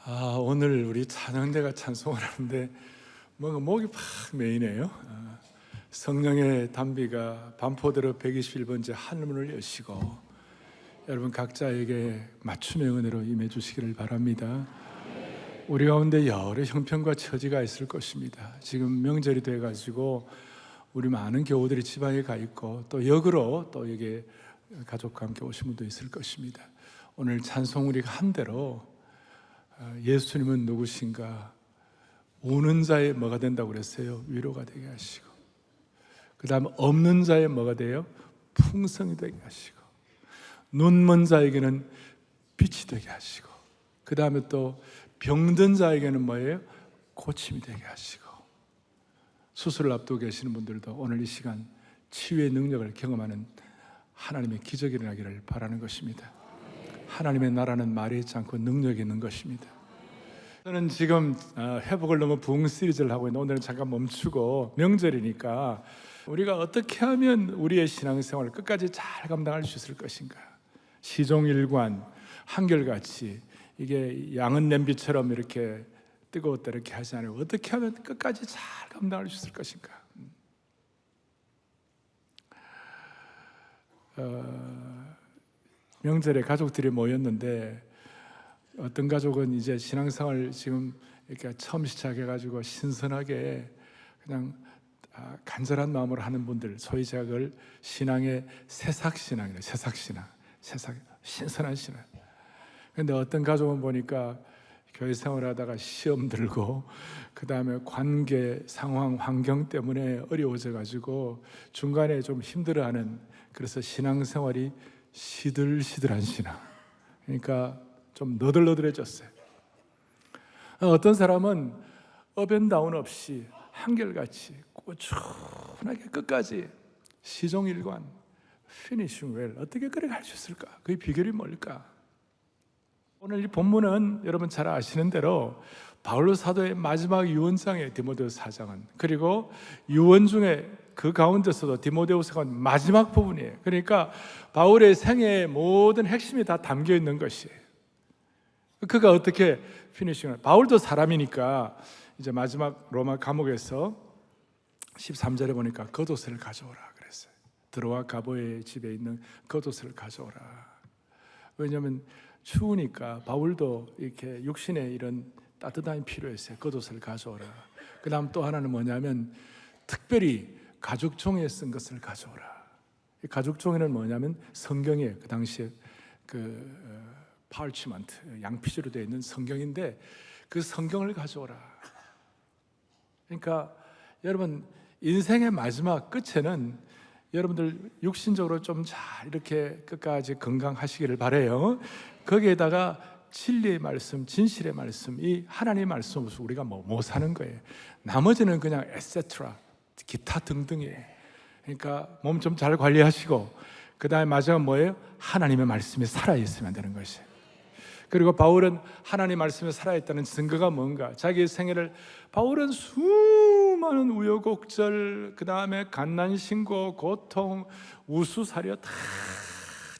오늘 우리 찬양대가 찬송을 하는데 뭔가 목이 팍 메이네요. 성령의 단비가 반포대로 121번째 하늘문을 여시고 여러분 각자에게 맞춤의 은혜로 임해 주시기를 바랍니다. 우리 가운데 여러 형편과 처지가 있을 것입니다. 지금 명절이 돼가지고 우리 많은 교우들이 지방에 가 있고 또 역으로 또 여기 가족과 함께 오신 분도 있을 것입니다. 오늘 찬송 우리가 한 대로 예수님은 누구신가? 우는 자의 뭐가 된다고 그랬어요? 위로가 되게 하시고, 그 다음 없는 자의 뭐가 돼요? 풍성이 되게 하시고, 눈먼 자에게는 빛이 되게 하시고, 그 다음에 또 병든 자에게는 뭐예요? 고침이 되게 하시고, 수술을 앞두고 계시는 분들도 오늘 이 시간 치유의 능력을 경험하는 하나님의 기적이 일어나기를 바라는 것입니다. 하나님의 나라는 말이 있지 않고 능력이 있는 것입니다. 저는 지금 회복을 너무 부흥 시리즈를 하고 있는데 오늘은 잠깐 멈추고 명절이니까 우리가 어떻게 하면 우리의 신앙생활을 끝까지 잘 감당할 수 있을 것인가. 시종일관 한결같이 이게 양은 냄비처럼 이렇게 뜨거웠다 이렇게 하지 않고 어떻게 하면 끝까지 잘 감당할 수 있을 것인가. 명절에 가족들이 모였는데 어떤 가족은 이제 신앙생활 지금 이렇게 처음 시작해가지고 신선하게 그냥 간절한 마음으로 하는 분들, 소위 제가 그걸 신앙의 새싹신앙이래요. 새싹신앙, 신선한 신앙. 근데 어떤 가족은 보니까 교회 생활하다가 시험 들고 그 다음에 관계, 상황, 환경 때문에 어려워져가지고 중간에 좀 힘들어하는, 그래서 신앙생활이 시들시들한 신앙, 그러니까 좀 너덜너덜해졌어요. 어떤 사람은 업앤다운 없이 한결같이 꾸준하게 끝까지 시종일관 피니싱 웰, 어떻게 그렇게 할 수 있을까? 그 비결이 뭘까? 오늘 이 본문은 여러분 잘 아시는 대로 바울로 사도의 마지막 유언장의 디모데후서 4장은, 그리고 유언 중에 그 가운데서도 디모데후서가 마지막 부분이에요. 그러니까 바울의 생애의 모든 핵심이 다 담겨 있는 것이에요. 그가 어떻게 피니싱을, 바울도 사람이니까 이제 마지막 로마 감옥에서 13절에 보니까 겉옷을 가져오라 그랬어요. 드로아 가보의 집에 있는 겉옷을 가져오라. 왜냐하면 추우니까 바울도 이렇게 육신에 이런 따뜻함이 필요했어요. 겉옷을 가져오라. 그 다음 또 하나는 뭐냐면 특별히 가죽종이에 쓴 것을 가져오라. 이 가죽종이는 뭐냐면 성경이에요. 그 당시에 파울치먼트, 양피지로 되어 있는 성경인데 그 성경을 가져오라. 그러니까 여러분 인생의 마지막 끝에는 여러분들 육신적으로 좀 잘 이렇게 끝까지 건강하시기를 바라요. 거기에다가 진리의 말씀, 진실의 말씀, 이 하나님의 말씀 없이 우리가 못 사는 거예요. 나머지는 그냥 에세트라, 기타 등등이에요. 그러니까 몸 좀 잘 관리하시고 그 다음에 마지막은 뭐예요? 하나님의 말씀이 살아있으면 되는 것이에요. 그리고 바울은 하나님 말씀에 살아있다는 증거가 뭔가? 자기의 생애를, 바울은 수많은 우여곡절, 그 다음에 갓난신고, 고통, 우수사려 다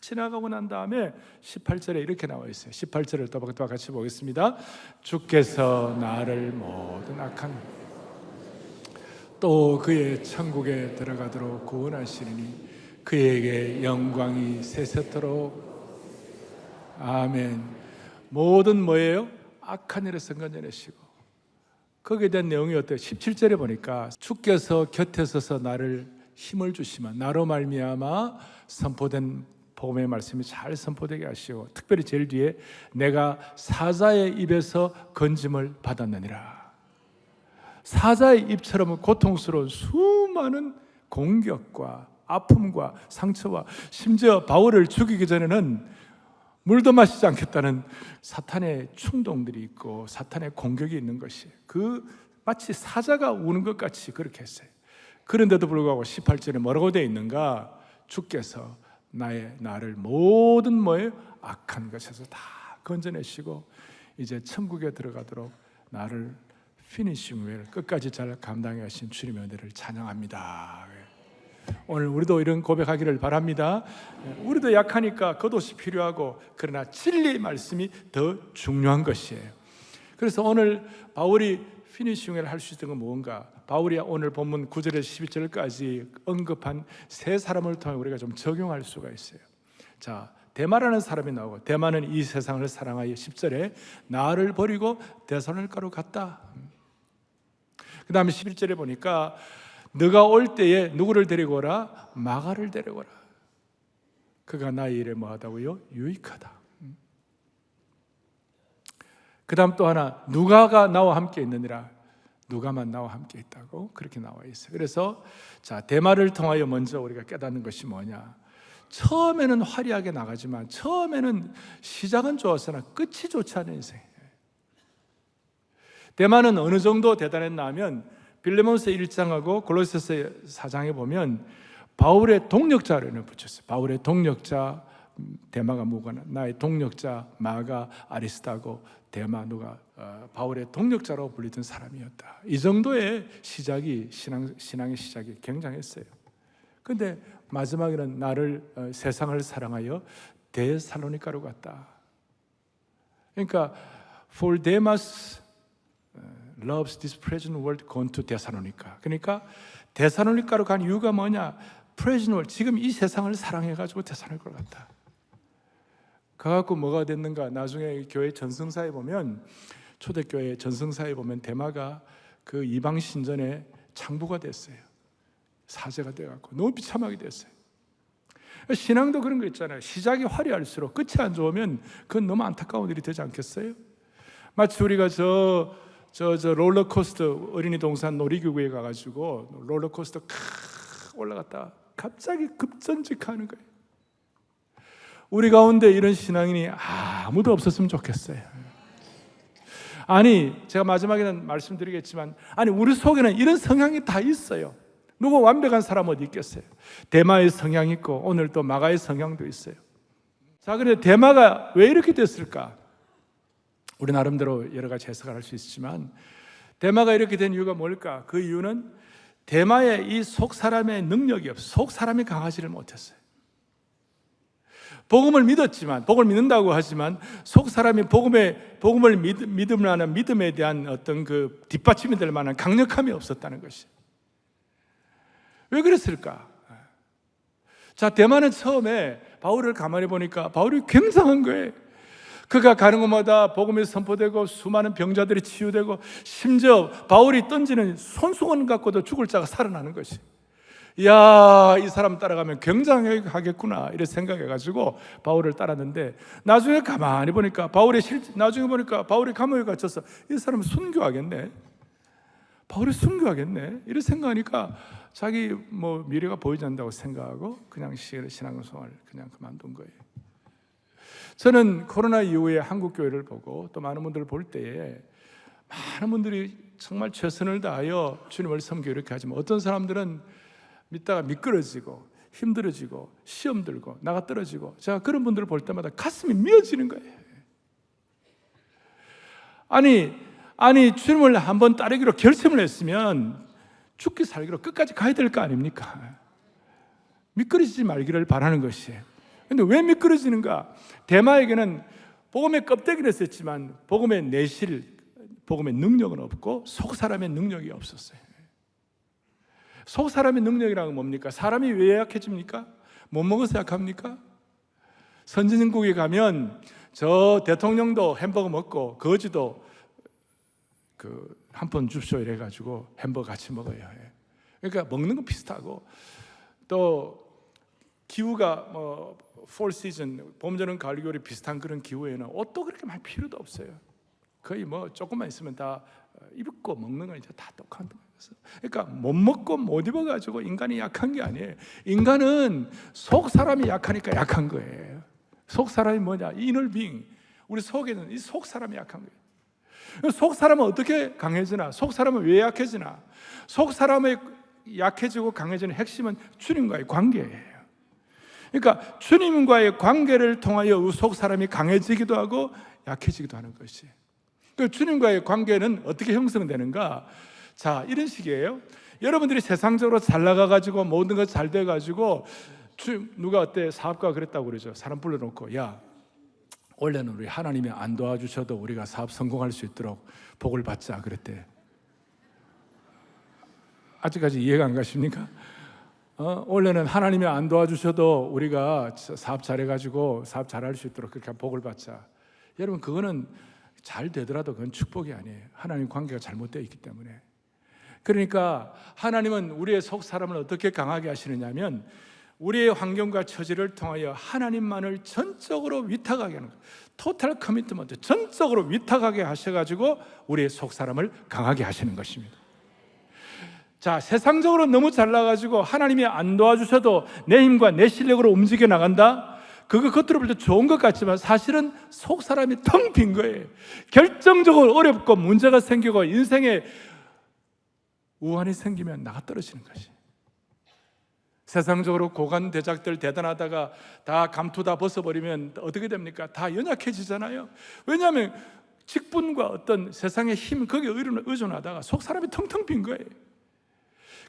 지나가고 난 다음에 18절에 이렇게 나와 있어요. 18절을 또 같이 보겠습니다. 주께서 나를 모든 악한 또 그의 천국에 들어가도록 구원하시리니 그에게 영광이 세세토록 아멘. 모든 뭐예요? 악한 일에서 건져내시고, 거기에 대한 내용이 어때요? 17절에 보니까 주께서 곁에 서서 나를 힘을 주시면 나로 말미암아 선포된 복음의 말씀이 잘 선포되게 하시고, 특별히 제일 뒤에 내가 사자의 입에서 건짐을 받았느니라. 사자의 입처럼 고통스러운 수많은 공격과 아픔과 상처와, 심지어 바울을 죽이기 전에는 물도 마시지 않겠다는 사탄의 충동들이 있고 나타의 공격이 있는 것이, 마치 사자가 우는 것 같이 그렇게 했어요. 그런데도 불구하고 18절에 뭐라고 되어 있는가? 주께서 나를 모든 뭐예요? 악한 것에서 다 건져내시고 이제 천국에 들어가도록 나를 피니싱 웰, 끝까지 잘 감당해 하신 주님의 은혜를 찬양합니다. 오늘 우리도 이런 고백하기를 바랍니다. 우리도 약하니까 겉옷이 필요하고, 그러나 진리의 말씀이 더 중요한 것이에요. 그래서 오늘 바울이 피니싱을 할 수 있던 건 뭔가? 바울이 오늘 본문 9절에서 12절까지 언급한 세 사람을 통해 우리가 좀 적용할 수가 있어요. 자, 데마라는 사람이 나오고, 데마는 이 세상을 사랑하여 10절에 나를 버리고 데살로니가로 갔다. 그 다음에 11절에 보니까 너가 올 때에 누구를 데리고 오라? 마가를 데리고 오라. 그가 나의 일에 뭐하다고요? 유익하다. 그 다음 또 하나, 누가가 나와 함께 있느니라. 누가만 나와 함께 있다고 그렇게 나와 있어요. 그래서 자, 데마를 통하여 먼저 우리가 깨닫는 것이 뭐냐? 처음에는 화려하게 나가지만 처음에는 시작은 좋았으나 끝이 좋지 않은 인생. 데마는 어느 정도 대단했나 하면 빌레몬서 1장하고 골로새서 4장에 보면 바울의 동력자를 붙였어요. 바울의 동력자 데마가 무거나 나의 동력자 마가 아리스타고 데마 누가 바울의 동력자라고 불리던 사람이었다. 이 정도의 시작이 신앙의 시작이 굉장했어요. 그런데 마지막에는 나를 세상을 사랑하여 데살로니가로 갔다. 그러니까 for Demas loves this present world gone to Thessalonica. 그러니까 데살로니가로 간 이유가 뭐냐? present world, 지금 이 세상을 사랑해가지고 데살로니가로 갔다. 가갖고 뭐가 됐는가? 나중에 교회 전승사에 보면, 초대교회 전승사에 보면 데마가 그 이방 신전의 창부가 됐어요. 사제가 돼갖고 너무 비참하게 됐어요. 신앙도 그런 거 있잖아요. 시작이 화려할수록 끝이 안 좋으면 그건 너무 안타까운 일이 되지 않겠어요? 마치 우리가 저 롤러코스터 어린이 동산 놀이기구에 가가지고 롤러코스터 올라갔다 갑자기 급전직하는 거예요. 우리 가운데 이런 신앙인이 아무도 없었으면 좋겠어요. 아니, 제가 마지막에는 말씀드리겠지만, 아니, 우리 속에는 이런 성향이 다 있어요. 누구 완벽한 사람 어디 있겠어요? 데마의 성향이 있고 오늘 또 마가의 성향도 있어요. 자, 그런데 데마가 왜 이렇게 됐을까? 우리 나름대로 여러 가지 해석을 할 수 있지만, 데마가 이렇게 된 이유가 뭘까? 그 이유는 데마의 이 속 사람의 능력이 없어요. 속 사람이 강하지를 못했어요. 복음을 믿었지만, 복음을 믿는다고 하지만 속 사람이 복음을 믿으면 믿음에 대한 어떤 그 뒷받침이 될 만한 강력함이 없었다는 것이. 왜 그랬을까? 자, 데마는 처음에 바울을 가만히 보니까 바울이 굉장한 거예요. 그가 가는 곳마다 복음이 선포되고 수많은 병자들이 치유되고 심지어 바울이 던지는 손수건 갖고도 죽을 자가 살아나는 것이. 이야, 이 사람 따라가면 굉장하겠구나 이렇게 생각해가지고 바울을 따랐는데, 나중에 가만히 보니까 나중에 보니까 바울이 감옥에 갇혀서 이 사람은 순교하겠네, 바울이 순교하겠네 이렇게 생각하니까 자기 미래가 보이지 않는다고 생각하고 그냥 신앙생활을 그냥 그만둔 거예요. 저는 코로나 이후에 한국 교회를 보고 또 많은 분들을 볼 때에 많은 분들이 정말 최선을 다하여 주님을 섬기고 이렇게 하지만, 어떤 사람들은 믿다가 미끄러지고 힘들어지고 시험 들고 나가 떨어지고, 제가 그런 분들을 볼 때마다 가슴이 미어지는 거예요. 아니 주님을 한번 따르기로 결심을 했으면 죽기 살기로 끝까지 가야 될 거 아닙니까? 미끄러지지 말기를 바라는 것이에요. 그런데 왜 미끄러지는가? 데마에게는 복음의 껍데기는 있었지만 복음의 내실, 복음의 능력은 없고 속 사람의 능력이 없었어요. 속 사람의 능력이라는 건 뭡니까? 사람이 왜 약해집니까? 못 먹어서 약합니까? 선진국에 가면 저 대통령도 햄버거 먹고 거지도 한 번 줍쇼 이래가지고 햄버거 같이 먹어요. 그러니까 먹는 건 비슷하고, 또 기후가 fall season, 봄, 여름, 가을, 겨울이 비슷한 그런 기후에는 옷도 그렇게 많이 필요도 없어요. 거의 조금만 있으면 다 입고 먹는 건 이제 다 똑같은 거예요. 그러니까 못 먹고 못 입어가지고 인간이 약한 게 아니에요. 인간은 속 사람이 약하니까 약한 거예요. 속 사람이 뭐냐? inner being. 우리 속에는 이 속 사람이 약한 거예요. 속 사람은 어떻게 강해지나? 속 사람은 왜 약해지나? 속 사람의 약해지고 강해지는 핵심은 주님과의 관계예요. 그러니까 주님과의 관계를 통하여 속 사람이 강해지기도 하고 약해지기도 하는 것이. 그 주님과의 관계는 어떻게 형성되는가? 자, 이런 식이에요. 여러분들이 세상적으로 잘 나가가지고 모든 것 잘 돼가지고 누가 어때 사업가가 그랬다고 그러죠. 사람 불러놓고, 야, 원래는 우리 하나님이 안 도와주셔도 우리가 사업 성공할 수 있도록 복을 받자 그랬대. 아직까지 이해가 안 가십니까? 원래는 하나님이 안 도와주셔도 우리가 사업 잘해가지고 사업 잘할 수 있도록 그렇게 복을 받자. 여러분, 그거는 잘 되더라도 그건 축복이 아니에요. 하나님 관계가 잘못되어 있기 때문에. 그러니까 하나님은 우리의 속 사람을 어떻게 강하게 하시느냐면 우리의 환경과 처지를 통하여 하나님만을 전적으로 위탁하게 하는 거예요. 토탈 커미트먼트, 전적으로 위탁하게 하셔가지고 우리의 속 사람을 강하게 하시는 것입니다. 자, 세상적으로 너무 잘나가지고 하나님이 안 도와주셔도 내 힘과 내 실력으로 움직여 나간다? 그거 겉으로 볼 때 좋은 것 같지만 사실은 속 사람이 텅 빈 거예요. 결정적으로 어렵고 문제가 생기고 인생에 우환이 생기면 나가 떨어지는 것이. 세상적으로 고관 대작들 대단하다가 다 감투 다 벗어버리면 어떻게 됩니까? 다 연약해지잖아요. 왜냐하면 직분과 어떤 세상의 힘 거기에 의존하다가 속 사람이 텅텅 빈 거예요.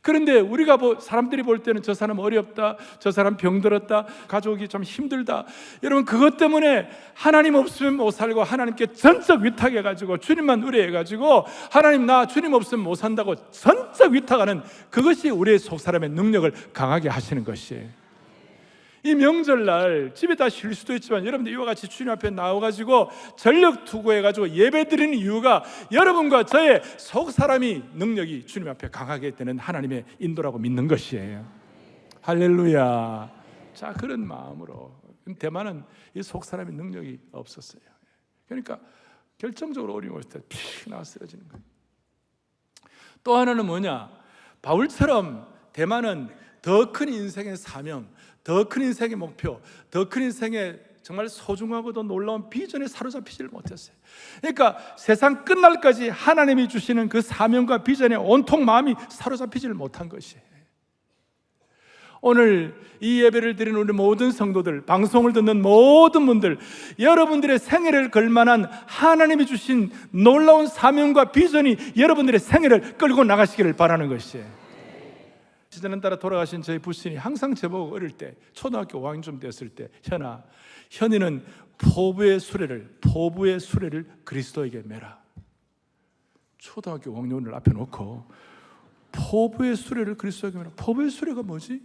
그런데 우리가 사람들이 볼 때는 저 사람 어렵다, 저 사람 병들었다, 가족이 좀 힘들다. 여러분, 그것 때문에 하나님 없으면 못 살고 하나님께 전적 위탁해가지고 주님만 의뢰해가지고 하나님 나 주님 없으면 못 산다고 전적 위탁하는 그것이 우리의 속사람의 능력을 강하게 하시는 것이에요. 이 명절날 집에 다 쉴 수도 있지만 여러분들 이와 같이 주님 앞에 나와가지고 전력 투구해가지고 예배드리는 이유가 여러분과 저의 속사람이 능력이 주님 앞에 강하게 되는 하나님의 인도라고 믿는 것이에요. 할렐루야. 자, 그런 마음으로. 대만은 이 속사람의 능력이 없었어요. 그러니까 결정적으로 어려움을 때 픽 나와 쓰러지는 거예요. 또 하나는 뭐냐, 바울처럼 대만은 더 큰 인생의 사명, 더 큰 인생의 목표, 더 큰 인생의 정말 소중하고도 놀라운 비전에 사로잡히지를 못했어요. 그러니까 세상 끝날까지 하나님이 주시는 그 사명과 비전에 온통 마음이 사로잡히지를 못한 것이에요. 오늘 이 예배를 드리는 우리 모든 성도들, 방송을 듣는 모든 분들, 여러분들의 생애를 걸만한 하나님이 주신 놀라운 사명과 비전이 여러분들의 생애를 끌고 나가시기를 바라는 것이에요. 시대는 따라 돌아가신 저희 부친이 항상 저보고 어릴 때 초등학교 5학년쯤 됐을 때 현이는 포부의 수레를 그리스도에게 매라. 초등학교 5학년을 앞에 놓고 포부의 수레를 그리스도에게 매라. 포부의 수레가 뭐지?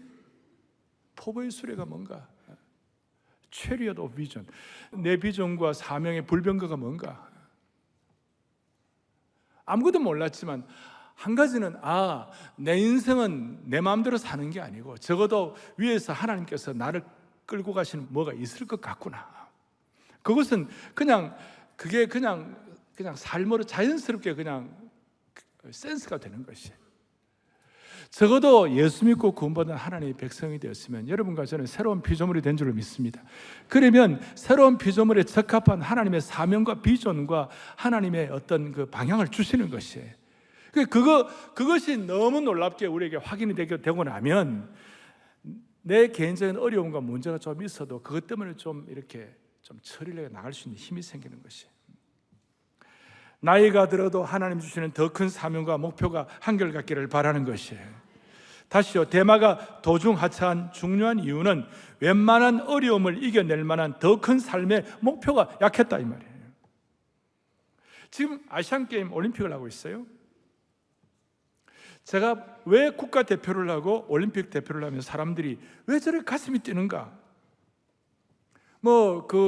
포부의 수레가 뭔가? Chariot of Vision. 내 비전과 사명의 불변거가 뭔가? 아무것도 몰랐지만 한 가지는 내 인생은 내 마음대로 사는 게 아니고 적어도 위에서 하나님께서 나를 끌고 가시는 뭐가 있을 것 같구나. 그것은 그게 그냥 삶으로 자연스럽게 그냥 센스가 되는 것이에요. 적어도 예수 믿고 구원받은 하나님의 백성이 되었으면 여러분과 저는 새로운 피조물이 된 줄로 믿습니다. 그러면 새로운 피조물에 적합한 하나님의 사명과 비전과 하나님의 어떤 그 방향을 주시는 것이에요. 그것이 너무 놀랍게 우리에게 확인이 되고 나면 내 개인적인 어려움과 문제가 좀 있어도 그것 때문에 좀 이렇게 좀 처리를 해 나갈 수 있는 힘이 생기는 것이에요. 나이가 들어도 하나님 주시는 더 큰 사명과 목표가 한결같기를 바라는 것이에요. 다시요, 대마가 도중하차한 중요한 이유는 웬만한 어려움을 이겨낼 만한 더 큰 삶의 목표가 약했다 이 말이에요. 지금 아시안게임 올림픽을 하고 있어요. 제가 왜 국가대표를 하고 올림픽 대표를 하면 사람들이 왜 저렇게 가슴이 뛰는가?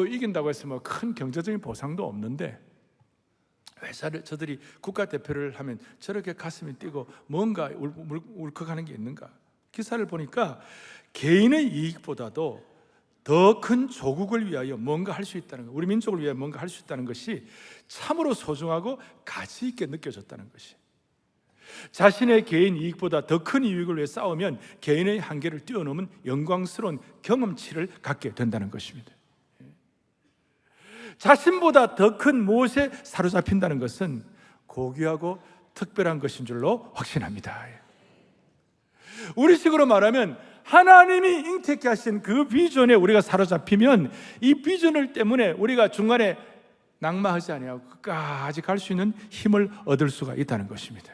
이긴다고 해서 큰 경제적인 보상도 없는데 왜 저들이 국가대표를 하면 저렇게 가슴이 뛰고 뭔가 울컥하는 게 있는가? 기사를 보니까 개인의 이익보다도 더 큰 조국을 위하여 뭔가 할 수 있다는 것, 우리 민족을 위하여 뭔가 할 수 있다는 것이 참으로 소중하고 가치 있게 느껴졌다는 것이. 자신의 개인 이익보다 더 큰 이익을 위해 싸우면 개인의 한계를 뛰어넘은 영광스러운 경험치를 갖게 된다는 것입니다. 자신보다 더 큰 무엇에 사로잡힌다는 것은 고귀하고 특별한 것인 줄로 확신합니다. 우리식으로 말하면 하나님이 잉태케 하신 그 비전에 우리가 사로잡히면 이 비전을 때문에 우리가 중간에 낙마하지 아니하고 끝까지 갈 수 있는 힘을 얻을 수가 있다는 것입니다.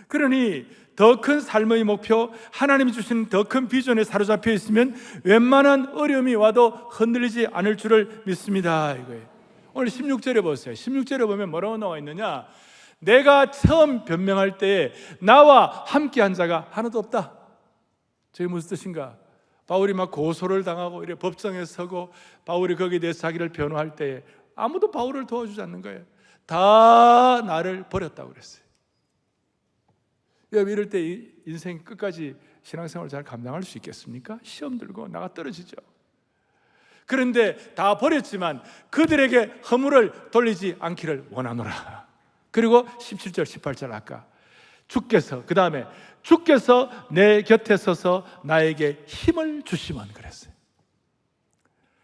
그러니 더 큰 삶의 목표, 하나님이 주신 더 큰 비전에 사로잡혀 있으면 웬만한 어려움이 와도 흔들리지 않을 줄을 믿습니다, 이거예요. 오늘 16절에 보세요. 16절에 보면 뭐라고 나와 있느냐? 내가 처음 변명할 때에 나와 함께한 자가 하나도 없다. 저게 무슨 뜻인가? 바울이 막 고소를 당하고 이래 법정에 서고 바울이 거기에 대해서 자기를 변호할 때에 아무도 바울을 도와주지 않는 거예요. 다 나를 버렸다고 그랬어요. 여러분, 이럴 때 인생 끝까지 신앙생활을 잘 감당할 수 있겠습니까? 시험 들고 나가 떨어지죠. 그런데 다 버렸지만 그들에게 허물을 돌리지 않기를 원하노라. 그리고 17절 18절 아까 주께서, 그 다음에 주께서 내 곁에 서서 나에게 힘을 주시면 그랬어요.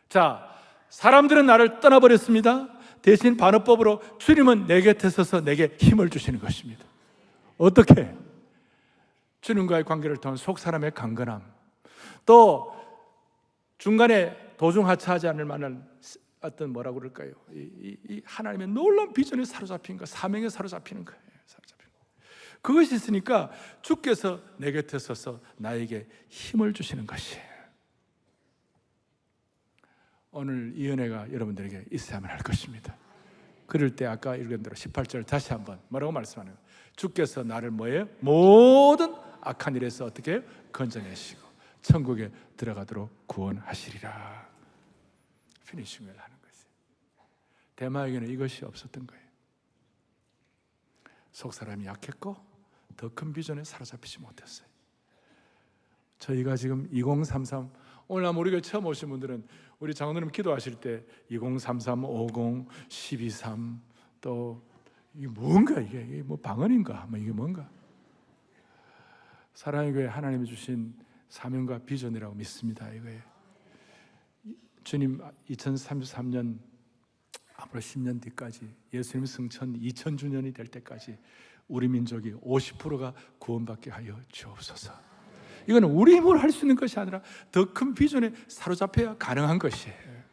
자, 사람들은 나를 떠나버렸습니다. 대신 반어법으로 주님은 내 곁에 서서 내게 힘을 주시는 것입니다. 어떻게? 주님과의 관계를 통한 속 사람의 강건함, 또 중간에 도중하차하지 않을 만한 어떤 뭐라고 그럴까요? 이 하나님의 놀라운 비전에 사로잡힌 거, 사명에 사로잡히는 거예요. 그것이 있으니까 주께서 내 곁에 서서 나에게 힘을 주시는 것이에요. 오늘 이 은혜가 여러분들에게 있어야만 할 것입니다. 그럴 때 아까 읽은 대로 18절 다시 한번 뭐라고 말씀하나요? 주께서 나를 뭐예요? 모든 악한 일에서 어떻게 해요? 건져내시고 천국에 들어가도록 구원하시리라. 피니싱을 하는 것이에요. 데마에게는 이것이 없었던 거예요. 속사람이 약했고 더 큰 비전에 사로잡히지 못했어요. 저희가 지금 2033, 오늘 아마 우리가 처음 오신 분들은 우리 장로님 기도하실 때 2033, 50, 123, 또 이게 뭔가, 이게 뭐 방언인가, 뭐 이게 뭔가. 사랑의 교회 하나님이 주신 사명과 비전이라고 믿습니다. 이거예요. 주님 2033년 앞으로 10년 뒤까지 예수님 승천 2000주년이 될 때까지 우리 민족이 50%가 구원받게 하여 주옵소서. 이거는 우리 힘으로 할 수 있는 것이 아니라 더 큰 비전에 사로잡혀야 가능한 것이에요.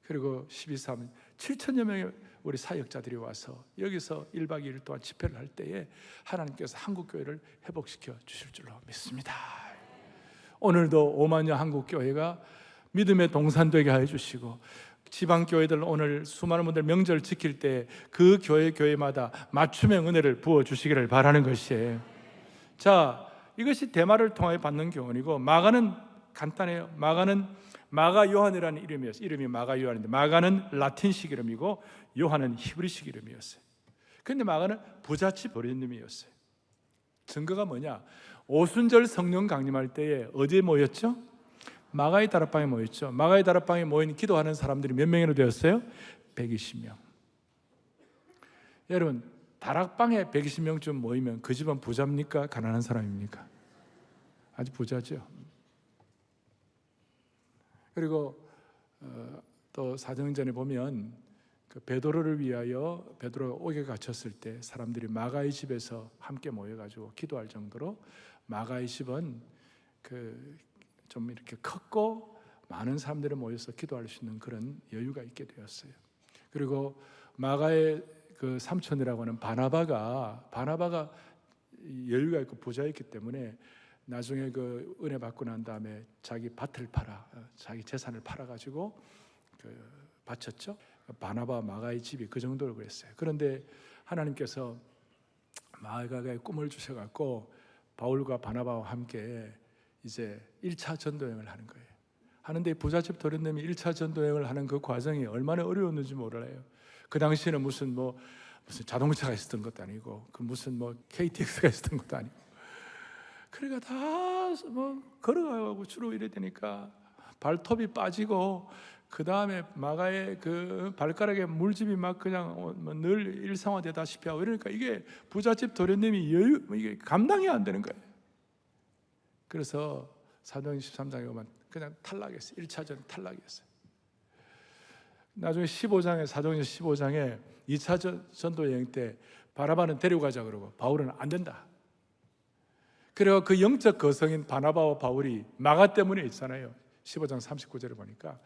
그리고 12.3 7천여 명의 우리 사역자들이 와서 여기서 1박 2일 동안 집회를 할 때에 하나님께서 한국교회를 회복시켜 주실 줄로 믿습니다. 오늘도 5만여 한국교회가 믿음의 동산되게 하여 주시고, 지방교회들 오늘 수많은 분들 명절 지킬 때 그 교회마다 맞춤의 은혜를 부어주시기를 바라는 것이에요. 자, 이것이 대마를 통하여 받는 교훈이고, 마가는 간단해요. 마가는 마가 요한이라는 이름이었어요. 이름이 마가 요한인데 마가는 라틴식 이름이고 요한은 히브리식 이름이었어요. 그런데 마가는 부잣집 도련님이었어요. 증거가 뭐냐? 오순절 성령 강림할 때에 어디에 모였죠? 마가의 다락방에 모였죠. 마가의 다락방에 모인 기도하는 사람들이 몇 명이나 되었어요? 120명. 여러분, 다락방에 120명쯤 모이면 그 집은 부자입니까? 가난한 사람입니까? 아주 부자죠. 그리고 또 사도행전에 보면 그 베드로를 위하여 베드로가 옥에 갇혔을 때 사람들이 마가의 집에서 함께 모여가지고 기도할 정도로 마가의 집은 좀 이렇게 컸고 많은 사람들이 모여서 기도할 수 있는 그런 여유가 있게 되었어요. 그리고 마가의 그 삼촌이라고 하는 바나바가 여유가 있고 부자였기 때문에 나중에 그 은혜 받고 난 다음에 자기 밭을 자기 재산을 팔아가지고 바쳤죠. 바나바 마가의 집이 그 정도로 그랬어요. 그런데 하나님께서 마가의 꿈을 주셔갖고 바울과 바나바와 함께 이제 1차 전도여행을 하는 거예요. 하는데 부잣집 도련님이 1차 전도여행을 하는 그 과정이 얼마나 어려웠는지 몰라요. 그 당시에는 무슨 자동차가 있었던 것도 아니고 무슨 KTX가 있었던 것도 아니고, 그러니까 다 걸어가고 주로 이래 되니까 발톱이 빠지고, 그 다음에 마가의 그 발가락에 물집이 막 그냥 늘 일상화되다시피 하고 이러니까 이게 부잣집 도련님이 이게 감당이 안 되는 거예요. 그래서 사도행전 13장에 보면 그냥 탈락했어요. 1차전 탈락이었어요. 나중에 사도행전 15장에 2차 전도 여행 때 바나바는 데려가자 그러고 바울은 안 된다. 그리고 그 영적 거성인 바나바와 바울이 마가 때문에 있잖아요. 15장 39절에 보니까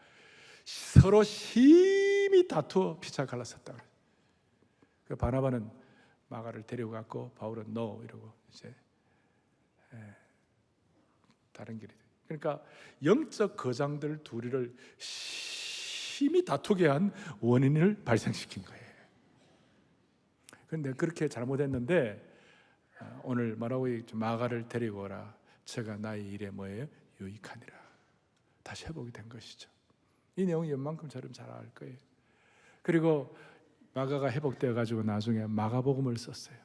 서로 심히 다투어 피차 갈랐었다. 그 바나바는 마가를 데리고 갔고 바울은 no 이러고 이제 다른 길이. 그러니까 영적 거장들 둘이를 심히 다투게 한 원인을 발생시킨 거예요. 그런데 그렇게 잘못했는데 오늘 뭐라고 마가를 데리고 오라. 제가 나의 일에 뭐예요? 유익하니라. 다시 회복이 된 것이죠. 이 내용이 웬만큼 저는 잘 알 거예요. 그리고 마가가 회복되어 가지고 나중에 마가복음을 썼어요.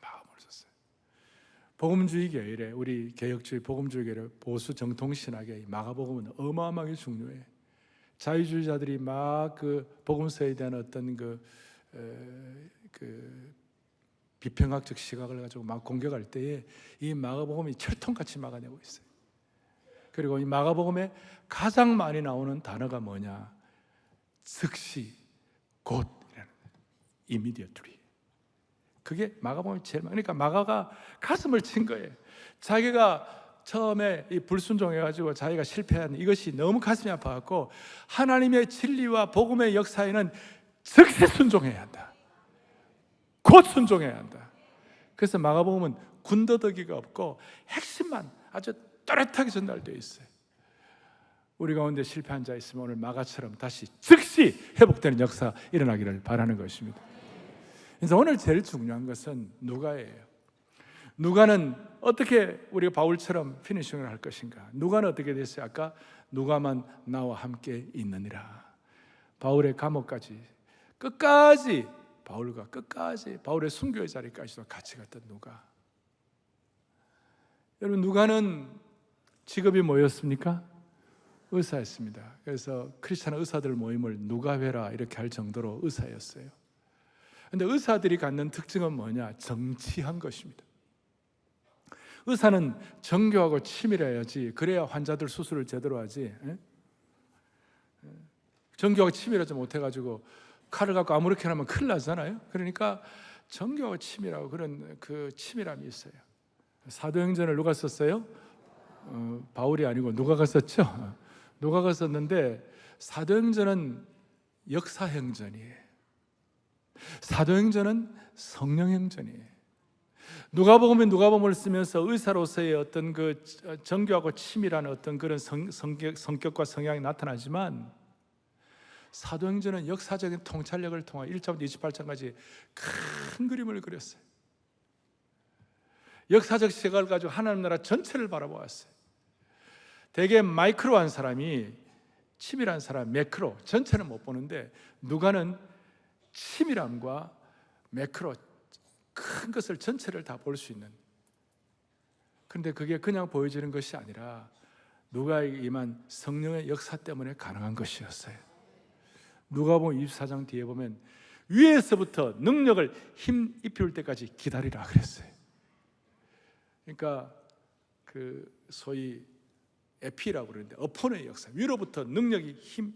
마가복음을 썼어요. 복음주의 교회에 우리 개혁주의 복음주의 교회 보수 정통 신학의 마가복음은 어마어마하게 중요해. 자유주의자들이 막 그 복음서에 대한 어떤 그 비평학적 시각을 가지고 막 공격할 때에 이 마가복음이 철통같이 막아내고 있어요. 그리고 이 마가복음에 가장 많이 나오는 단어가 뭐냐? 즉시, 곧이라는 immediately. 그게 마가복음이 제일 많이. 그러니까 마가가 가슴을 친 거예요. 자기가 처음에 이 불순종해가지고 자기가 실패한 이것이 너무 가슴이 아파갖고 하나님의 진리와 복음의 역사에는 즉시 순종해야 한다. 곧 순종해야 한다. 그래서 마가복음은 군더더기가 없고 핵심만 아주 또렷하게 전달되어 있어요. 우리 가운데 실패한 자 있으면 오늘 마가처럼 다시 즉시 회복되는 역사 일어나기를 바라는 것입니다. 그래서 오늘 제일 중요한 것은 누가예요. 누가는 어떻게 우리가 바울처럼 피니싱을 할 것인가? 누가는 어떻게 됐어요? 아까 누가만 나와 함께 있느니라. 바울의 감옥까지 끝까지 바울과 끝까지 바울의 순교의 자리까지도 같이 갔던 누가. 여러분 누가는 직업이 뭐였습니까? 의사였습니다. 그래서 크리스찬 의사들 모임을 누가회라 이렇게 할 정도로 의사였어요. 그런데 의사들이 갖는 특징은 뭐냐? 정치한 것입니다. 의사는 정교하고 치밀해야지. 그래야 환자들 수술을 제대로 하지. 정교하고 치밀하지 못해가지고 칼을 갖고 아무렇게나 하면 큰일 나잖아요. 그러니까 정교하고 치밀하고 그런 그 치밀함이 있어요. 사도행전을 누가 썼어요? 바울이 아니고 누가가 썼죠. 누가가 썼는데 사도행전은 역사행전이에요. 사도행전은 성령행전이에요. 누가복음은 누가복음을 쓰면서 의사로서의 어떤 그 정교하고 치밀한 어떤 그런 성격과 성향이 나타나지만 사도행전은 역사적인 통찰력을 통해 1장부터 28장까지 큰 그림을 그렸어요. 역사적 시각을 가지고 하나님 나라 전체를 바라보았어요. 대개 마이크로한 사람이 치밀한 사람, 매크로 전체는 못 보는데 누가는 치밀함과 매크로 큰 것을 전체를 다 볼 수 있는. 그런데 그게 그냥 보여지는 것이 아니라 누가에게 임한 성령의 역사 때문에 가능한 것이었어요. 누가복음 24장 뒤에 보면 위에서부터 능력을 힘 입힐 때까지 기다리라 그랬어요. 그러니까 그 소위 에피라고 그러는데 어폰의 역사, 위로부터 능력이 힘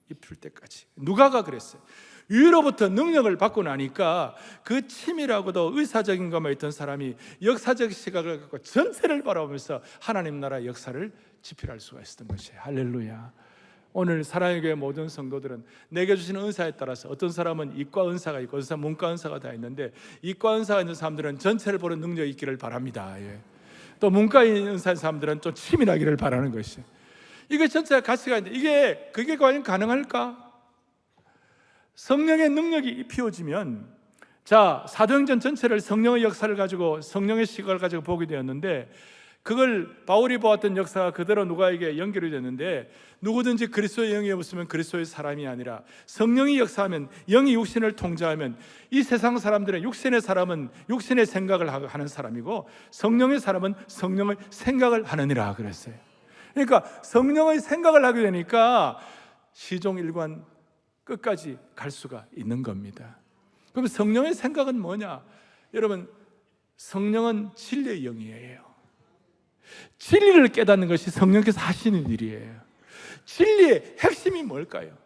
입힐 때까지. 누가가 그랬어요. 위로부터 능력을 받고 나니까 그 치밀하고도 의사적인 것만 있던 사람이 역사적 시각을 갖고 전체를 바라보면서 하나님 나라의 역사를 지필할 수가 있었던 것이에요. 할렐루야. 오늘 사랑의 교회 모든 성도들은 내게 주시는 은사에 따라서 어떤 사람은 이과 은사가 있고 어떤 사람은 문과 은사가 다 있는데 이과 은사가 있는 사람들은 전체를 보는 능력이 있기를 바랍니다. 예. 또 문과에 있는 은사인 사람들은 좀 치밀하기를 바라는 것이에요. 이게 전체가 가치가 있는데 그게 과연 가능할까? 성령의 능력이 입혀지면 자 사도행전 전체를 성령의 역사를 가지고 성령의 시각을 가지고 보게 되었는데 그걸 바울이 보았던 역사가 그대로 누가에게 연결이 됐는데 누구든지 그리스도의 영이 없으면 그리스도의 사람이 아니라 성령이 역사하면 영이 육신을 통제하면 이 세상 사람들의 육신의 사람은 육신의 생각을 하는 사람이고 성령의 사람은 성령의 생각을 하느니라 그랬어요. 그러니까 성령의 생각을 하게 되니까 시종일관 끝까지 갈 수가 있는 겁니다. 그럼 성령의 생각은 뭐냐? 여러분 성령은 진리의 영이에요. 진리를 깨닫는 것이 성령께서 하시는 일이에요. 진리의 핵심이 뭘까요?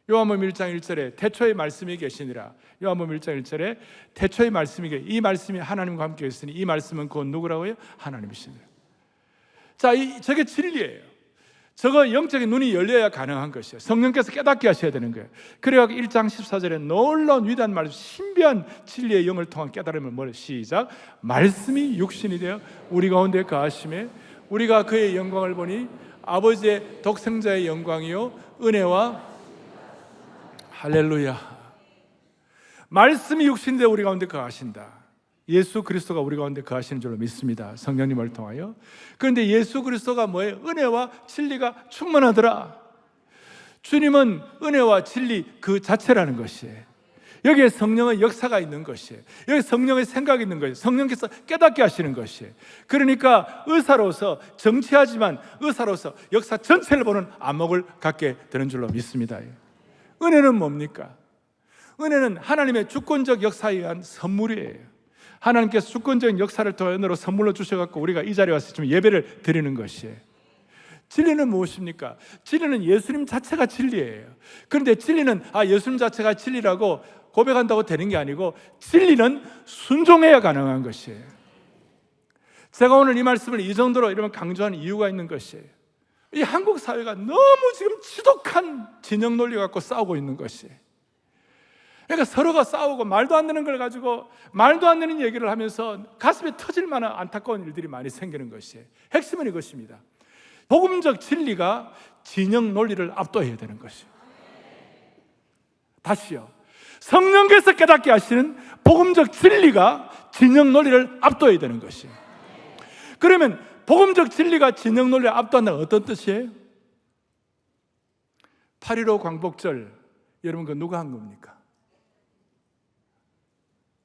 요한복음 1장 1절에 태초에 말씀이 계시니라. 요한복음 1장 1절에 태초에 말씀이 이 말씀이 하나님과 함께 있으니 이 말씀은 곧 누구라고요? 하나님이시니라. 자, 저게 진리예요. 저거 영적인 눈이 열려야 가능한 것이에요. 성령께서 깨닫게 하셔야 되는 거예요. 그래갖고 1장 14절에 놀라운 위대한 말씀, 신비한 진리의 영을 통한 깨달음을 뭘 시작. 말씀이 육신이 되어 우리 가운데 거하심에 우리가 그의 영광을 보니 아버지의 독생자의 영광이요 은혜와 할렐루야. 말씀이 육신이 되어 우리 가운데 거하신다. 예수 그리스도가 우리 가운데 거하시는 줄로 믿습니다. 성령님을 통하여. 그런데 예수 그리스도가 뭐예요? 은혜와 진리가 충만하더라. 주님은 은혜와 진리 그 자체라는 것이에요. 여기에 성령의 역사가 있는 것이에요. 여기 성령의 생각이 있는 것이에요. 성령께서 깨닫게 하시는 것이에요. 그러니까 의사로서 정치하지만 의사로서 역사 전체를 보는 안목을 갖게 되는 줄로 믿습니다. 은혜는 뭡니까? 은혜는 하나님의 주권적 역사에 의한 선물이에요. 하나님께서 주권적인 역사를 통해서 선물로 주셔서 우리가 이 자리에 와서 지금 예배를 드리는 것이에요. 진리는 무엇입니까? 진리는 예수님 자체가 진리예요. 그런데 진리는 예수님 자체가 진리라고 고백한다고 되는 게 아니고 진리는 순종해야 가능한 것이에요. 제가 오늘 이 말씀을 이 정도로 이러면 강조하는 이유가 있는 것이에요. 이 한국 사회가 너무 지금 지독한 진영 논리 갖고 싸우고 있는 것이에요. 그러니까 서로가 싸우고 말도 안 되는 걸 가지고 말도 안 되는 얘기를 하면서 가슴에 터질 만한 안타까운 일들이 많이 생기는 것이에요. 핵심은 이것입니다. 복음적 진리가 진영 논리를 압도해야 되는 것이에요. 다시요. 성령께서 깨닫게 하시는 복음적 진리가 진영 논리를 압도해야 되는 것이에요. 그러면 복음적 진리가 진영 논리를 압도한다는 어떤 뜻이에요? 8.15 광복절 여러분 그 누가 한 겁니까?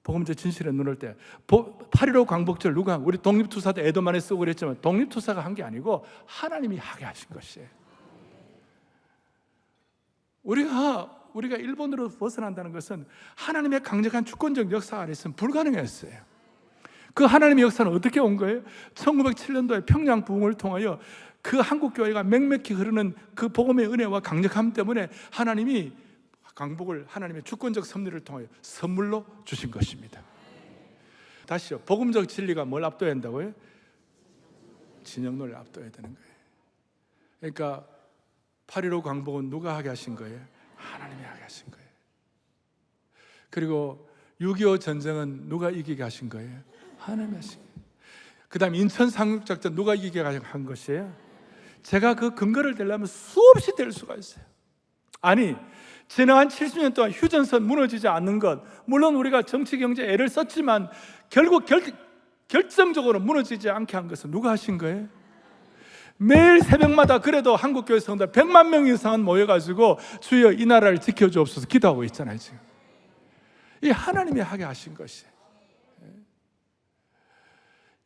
복음적 진실에 눈을 때 8.15 광복절 누가 우리 독립투사 때 애도 많이 쓰고 그랬지만 독립투사가 한 게 아니고 하나님이 하게 하신 것이에요. 우리가 일본으로 벗어난다는 것은 하나님의 강력한 주권적 역사 안에서는 불가능했어요. 그 하나님의 역사는 어떻게 온 거예요? 1907년도에 평양 부흥을 통하여 그 한국 교회가 맹맥히 흐르는 그 복음의 은혜와 강력함 때문에 하나님이 강복을 하나님의 주권적 섭리를 통하여 선물로 주신 것입니다. 다시요. 복음적 진리가 뭘 압도해야 한다고요? 진영 논리를 압도해야 되는 거예요. 그러니까 8.15 광복은 누가 하게 하신 거예요? 하나님이 하게 하신 거예요. 그리고 6.25 전쟁은 누가 이기게 하신 거예요? 하나님이 하신 거예요. 그 다음 인천 상륙작전 누가 이기게 한 것이에요? 제가 그 근거를 대려면 수없이 될 수가 있어요. 아니 지난 70년 동안 휴전선 무너지지 않는 것, 물론 우리가 정치 경제 애를 썼지만 결국 결정적으로 무너지지 않게 한 것은 누가 하신 거예요? 매일 새벽마다 그래도 한국교회 성도들 100만 명 이상은 모여가지고 주여 이 나라를 지켜주옵소서 기도하고 있잖아요. 지금 이 하나님이 하게 하신 것이에요.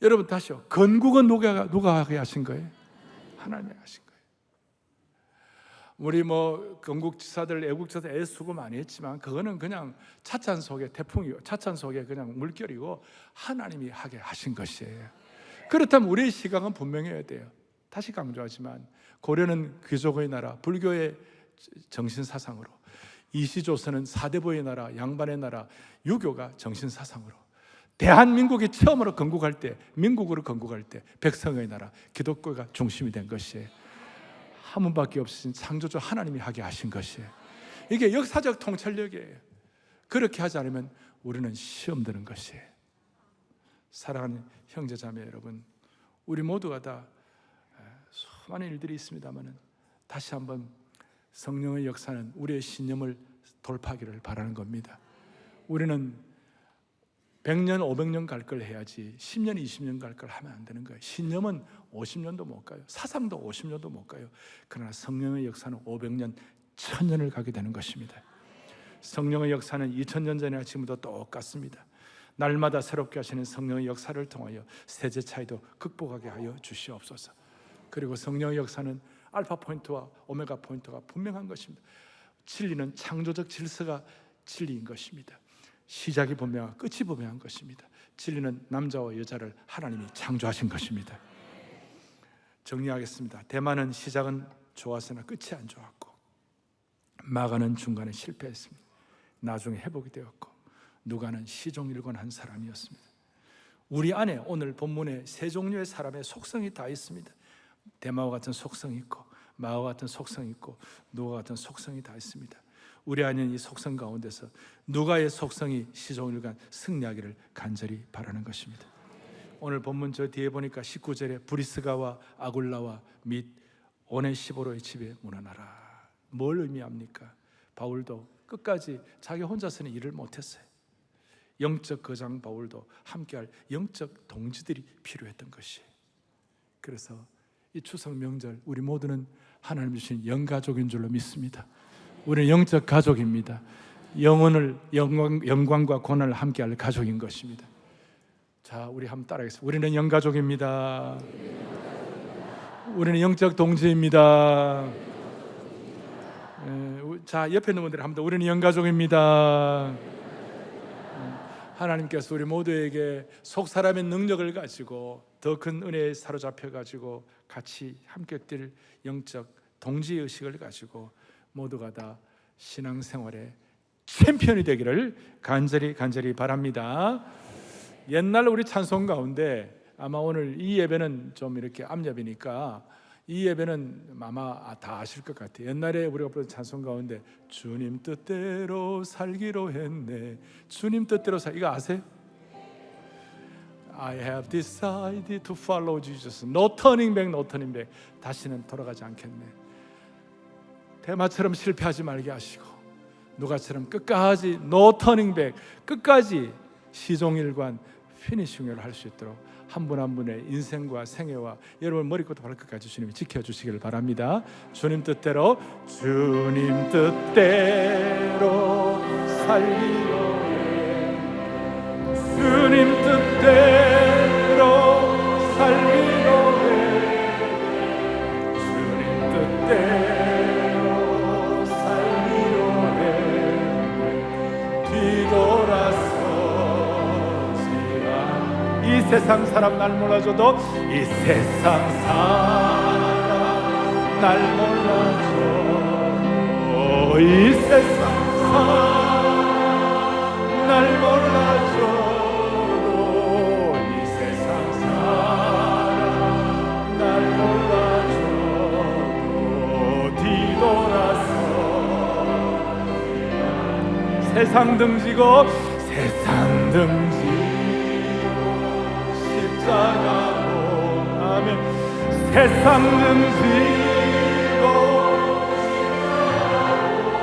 여러분 다시요. 건국은 누가 하게 하신 거예요? 하나님이 하신 거예요. 우리 건국지사들, 애국지사들 애수고 많이 했지만 그거는 그냥 차찬 속의 태풍이고 차찬 속의 그냥 물결이고 하나님이 하게 하신 것이에요. 그렇다면 우리의 시각은 분명해야 돼요. 다시 강조하지만 고려는 귀족의 나라, 불교의 정신사상으로, 이시조선은 사대부의 나라, 양반의 나라, 유교가 정신사상으로, 대한민국이 처음으로 건국할 때, 민국으로 건국할 때 백성의 나라, 기독교가 중심이 된 것이에요. 한 분밖에 없으신 창조주 하나님이 하게 하신 것이에요. 이게 역사적 통찰력이에요. 그렇게 하지 않으면 우리는 시험 드는 것이에요. 사랑하는 형제자매 여러분, 우리 모두가 다 수많은 일들이 있습니다만 다시 한번 성령의 역사는 우리의 신념을 돌파하기를 바라는 겁니다. 우리는 100년, 500년 갈 걸 해야지 10년, 20년 갈 걸 하면 안 되는 거예요. 신념은 50년도 못 가요. 사상도 50년도 못 가요. 그러나 성령의 역사는 500년, 1000년을 가게 되는 것입니다. 성령의 역사는 2000년 전이나 지금도 똑같습니다. 날마다 새롭게 하시는 성령의 역사를 통하여 세대 차이도 극복하게 하여 주시옵소서. 그리고 성령의 역사는 알파 포인트와 오메가 포인트가 분명한 것입니다. 진리는 창조적 질서가 진리인 것입니다. 시작이 분명하고 끝이 분명한 것입니다. 진리는 남자와 여자를 하나님이 창조하신 것입니다. 정리하겠습니다. 대만은 시작은 좋았으나 끝이 안 좋았고, 마가는 중간에 실패했습니다. 나중에 회복이 되었고, 누가는 시종일관한 사람이었습니다. 우리 안에 오늘 본문에 세 종류의 사람의 속성이 다 있습니다. 대마와 같은 속성이 있고, 마와 같은 속성이 있고 누가 같은 속성이 다 있습니다. 우리 안에는 이 속성 가운데서 누가의 속성이 시종일관 승리하기를 간절히 바라는 것입니다. 오늘 본문 저 뒤에 보니까 19절에 브리스가와 아굴라와 및 오네시보로의 집에 문안하라. 뭘 의미합니까? 바울도 끝까지 자기 혼자서는 일을 못했어요. 영적 거장 바울도 함께할 영적 동지들이 필요했던 것이. 그래서 이 추석 명절 우리 모두는 하나님 주신 영가족인 줄로 믿습니다. 우리는 영적 가족입니다. 영광과 고난을 함께할 가족인 것입니다. 자, 우리 한번 따라하겠습니다. 우리는 영가족입니다. 우리는 영적 동지입니다. 자, 옆에 있는 분들 한번 더. 우리는 영가족입니다. 하나님께서 우리 모두에게 속 사람의 능력을 가지고 더 큰 은혜에 사로잡혀 가지고 같이 함께 뛸 영적 동지 의식을 가지고 모두가 다 신앙생활의 챔피언이 되기를 간절히 바랍니다. 옛날 우리 찬송 가운데 아마 오늘 이 예배는 좀 이렇게 암예배니까 이 예배는 아마 다 아실 것 같아요. 옛날에 우리가 부른 찬송 가운데 주님 뜻대로 살기로 했네. 주님 뜻대로 이거 아세요? I have decided to follow Jesus. No turning back, no turning back. 다시는 돌아가지 않겠네. 대마처럼 실패하지 말게 하시고 누가처럼 끝까지 no turning back, 끝까지 시종일관 피니싱을 할 수 있도록 한 분 한 분의 인생과 생애와 여러분 머리부터 발끝까지 주님이 지켜주시기를 바랍니다. 주님 뜻대로 살기로 해. 주님 뜻대로 살기로 해. 주님 뜻대로 살기로 해. 뒤돌아서 이 세상 사람 날 몰라줘도 이 세상 사람 날 몰라줘. 이 세상 사람 날 몰라줘도 이 세상 사람 날 몰라줘도 뒤돌아서 세상 등지고 십자가로 아멘. 세상 등지고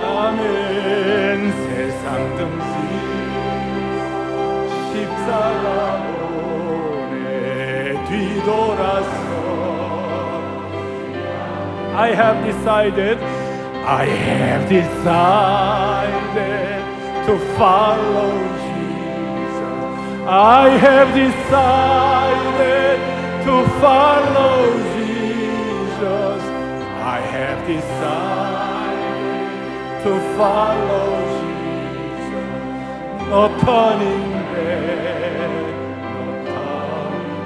아멘. 세상 등지고 십자가로 내 뒤돌아서 I have decided to follow I have decided to follow Jesus. I have decided to follow Jesus. No turning back.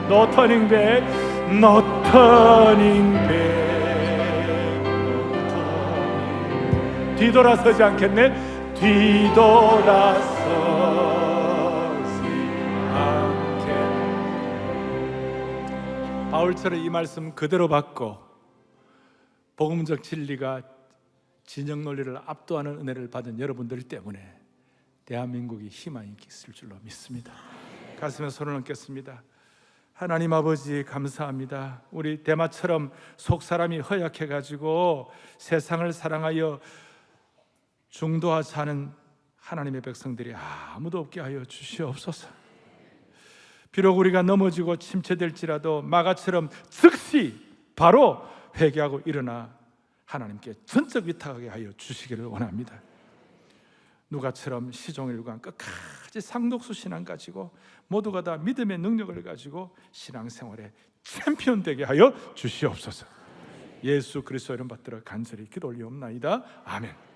No turning back. No turning back. 뒤돌아서지 않겠네. 뒤돌아서 바울처럼 이 말씀 그대로 받고 복음적 진리가 진영 논리를 압도하는 은혜를 받은 여러분들 때문에 대한민국이 희망이 있을 줄로 믿습니다. 가슴에 손을 얹겠습니다. 하나님 아버지 감사합니다. 우리 대마처럼 속 사람이 허약해가지고 세상을 사랑하여 중도하지 않은 하나님의 백성들이 아무도 없게 하여 주시옵소서. 비록 우리가 넘어지고 침체될지라도 마가처럼 즉시 바로 회개하고 일어나 하나님께 전적 위탁하게 하여 주시기를 원합니다. 누가처럼 시종일관 끝까지 상독수 신앙 가지고 모두가 다 믿음의 능력을 가지고 신앙생활에 챔피언 되게 하여 주시옵소서. 예수 그리스도 이름 받들어 간절히 기도 올리옵나이다. 아멘.